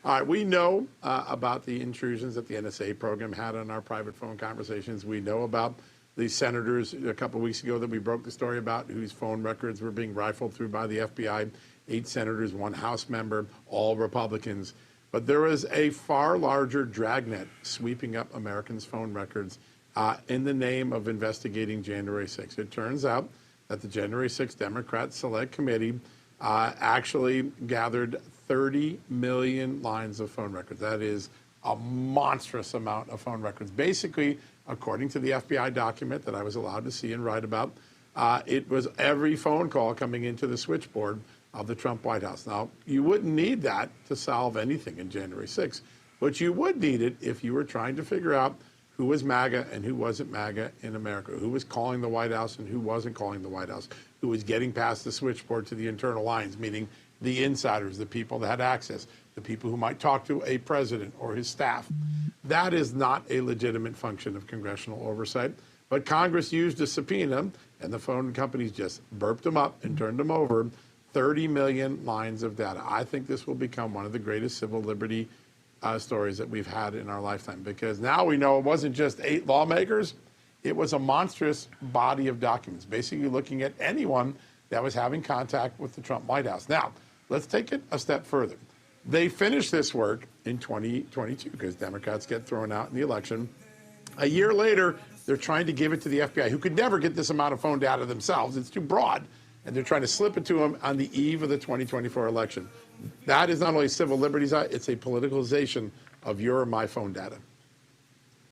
All right, we know about the intrusions that the NSA program had on our private phone conversations. We know about the senators a couple of weeks ago that we broke the story about whose phone records were being rifled through by the FBI. 8 senators, 1 House member, all Republicans. But there was a far larger dragnet sweeping up Americans' phone records in the name of investigating January 6th. It turns out that the January 6th Democrat Select Committee actually gathered 30 million lines of phone records. That is a monstrous amount of phone records. Basically, according to the FBI document that I was allowed to see and write about, it was every phone call coming into the switchboard of the Trump White House. Now, you wouldn't need that to solve anything in January 6th, but you would need it if you were trying to figure out who was MAGA and who wasn't MAGA in America, who was calling the White House and who wasn't calling the White House, who was getting past the switchboard to the internal lines, meaning the insiders, the people that had access, the people who might talk to a president or his staff. That is not a legitimate function of congressional oversight. But Congress used a subpoena, and the phone companies just burped them up and turned them over. 30 million lines of data. I think this will become one of the greatest civil liberty stories that we've had in our lifetime, because now we know it wasn't just 8 lawmakers. It was a monstrous body of documents, basically looking at anyone that was having contact with the Trump White House. Now, let's take it a step further. They finished this work in 2022 because Democrats get thrown out in the election. A year later, they're trying to give it to the FBI, who could never get this amount of phone data themselves. It's too broad. And they're trying to slip it to them on the eve of the 2024 election. That is not only civil liberties, it's a politicalization of your and my phone data.